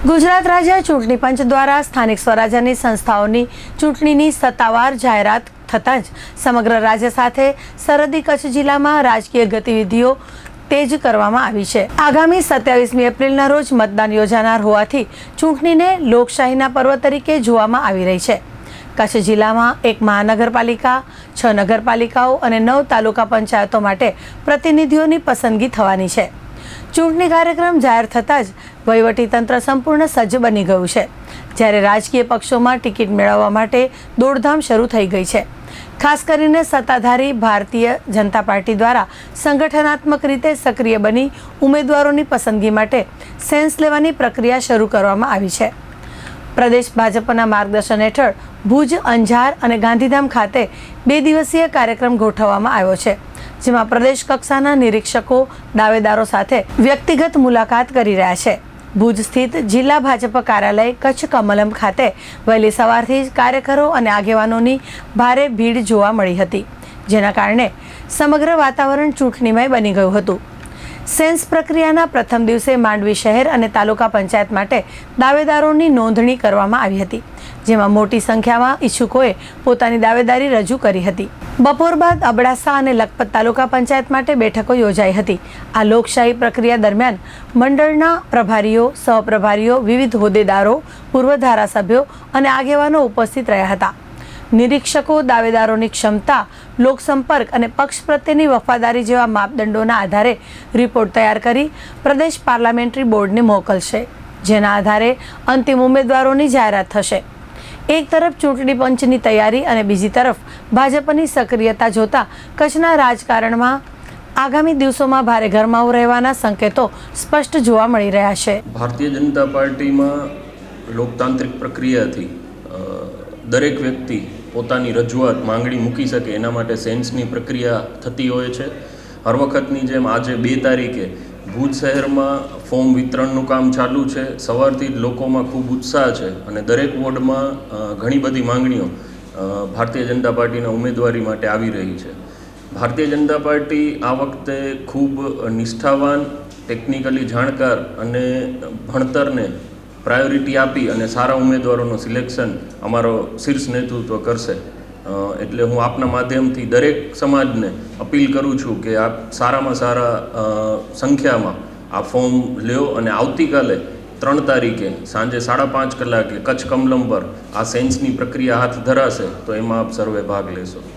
ગુજરાત રાજ્ય ચૂંટણી પંચ દ્વારા સ્થાનિક સ્વરાજ્યની સંસ્થાઓની ચૂંટણીની સત્તાવાર જાહેરાત થતાં જ સમગ્ર રાજ્ય સાથે સરહદી કચ્છ જિલ્લામાં રાજકીય ગતિવિધિઓ તેજ કરવામાં આવી છે। આગામી 27મી એપ્રિલના રોજ મતદાન યોજાનાર હોવાથી ચૂંટણીને લોકશાહીના પર્વ તરીકે જોવામાં આવી રહી છે। કચ્છ જિલ્લામાં 1 મહાનગરપાલિકા, 6 નગરપાલિકાઓ અને 9 તાલુકા પંચાયતો માટે પ્રતિનિધિઓની પસંદગી થવાની છે। ચૂંટણી કાર્યક્રમ જાહેર થતાં જ વહીવટીતંત્ર સંપૂર્ણ સજ્જ બની ગયું છે, જ્યારે રાજકીય પક્ષોમાં ટિકિટ મેળવવા માટે દોડધામ શરૂ થઈ ગઈ છે। ખાસ કરીને સત્તાધારી ભારતીય જનતા પાર્ટી દ્વારા સંગઠનાત્મક રીતે સક્રિય બની ઉમેદવારોની પસંદગી માટે સેન્સ લેવાની પ્રક્રિયા શરૂ કરવામાં આવી છે। પ્રદેશ ભાજપના માર્ગદર્શન હેઠળ ભુજ, અંજાર અને ગાંધીધામ ખાતે 2 દિવસીય કાર્યક્રમ ગોઠવવામાં આવ્યો છે, જેમાં પ્રદેશ કક્ષાના નિરીક્ષકો દાવેદારો સાથે વ્યક્તિગત મુલાકાત કરી રહ્યા છે। ભુજ સ્થિત જિલ્લા ભાજપ કાર્યાલય કચ્છ કમલમ ખાતે વહેલી સવારથી જ કાર્યકરો અને આગેવાનોની ભારે ભીડ જોવા મળી હતી, જેના કારણે સમગ્ર વાતાવરણ ચૂંટણીમય બની ગયું હતું। સેન્સ પ્રક્રિયાના પ્રથમ દિવસે માંડવી શહેર અને તાલુકા પંચાયત માટે દાવેદારોની નોંધણી કરવામાં આવી હતી, જેમાં મોટી સંખ્યામાં ઈચ્છુકોએ પોતાની દાવેદારી રજૂ કરી હતી। બપોર બાદ અબડાસા અને લખપત તાલુકા પંચાયત માટે બેઠકો યોજાઈ હતી। આ લોકશાહી પ્રક્રિયા દરમિયાન મંડળના પ્રભારીઓ, સહપ્રભારીઓ, વિવિધ હોદ્દેદારો, પૂર્વ ધારાસભ્યો અને આગેવાનો ઉપસ્થિત રહ્યા હતા। નિરીક્ષકો દાવેદારોની ક્ષમતા, લોકસંપર્ક અને પક્ષ પ્રત્યેની વફાદારી જેવા માપદંડોના આધારે રિપોર્ટ તૈયાર કરી પ્રદેશ પાર્લામેન્ટરી બોર્ડને મોકલશે, જેના આધારે અંતિમ ઉમેદવારોની જાહેરાત થશે। એક તરફ ચૂંટણી પંચની તૈયારી અને બીજી તરફ ભાજપની સક્રિયતા જોતા કચ્છના રાજકારણમાં આગામી દિવસોમાં ભારે ગરમાવો રહેવાના સંકેતો સ્પષ્ટ જોવા મળી રહ્યા છે। ભારતીય જનતા પાર્ટીમાં લોકતાંત્રિક પ્રક્રિયાથી દરેક વ્યક્તિ પોતાની રજૂઆત, માંગણી મૂકી શકે એના માટે સેન્સની પ્રક્રિયા થતી હોય છે। હર વખતની જેમ આજે 2 તારીખે ભુજ શહેરમાં ફોર્મ વિતરણનું કામ ચાલુ છે। સવારથી જ લોકોમાં ખૂબ ઉત્સાહ છે અને દરેક વોર્ડમાં ઘણી બધી માંગણીઓ ભારતીય જનતા પાર્ટીના ઉમેદવારી માટે આવી રહી છે। ભારતીય જનતા પાર્ટી આ વખતે ખૂબ નિષ્ઠાવાન, ટેકનિકલી જાણકાર અને ભણતરને પ્રાયોરિટી આપી અને સારા ઉમેદવારોનું સિલેક્શન અમારો શીર્ષ નેતૃત્વ કરશે। એટલે હું આપના માધ્યમથી દરેક સમાજને અપીલ કરું છું કે આપ સારામાં સારા સંખ્યામાં આ ફોર્મ લ્યો અને આવતીકાલે 3 તારીખે સાંજે 5:30 કલાકે કચ્છ કમલમ પર આ સેન્સની પ્રક્રિયા હાથ ધરાશે, તો એમાં આપ સર્વે ભાગ લેશો।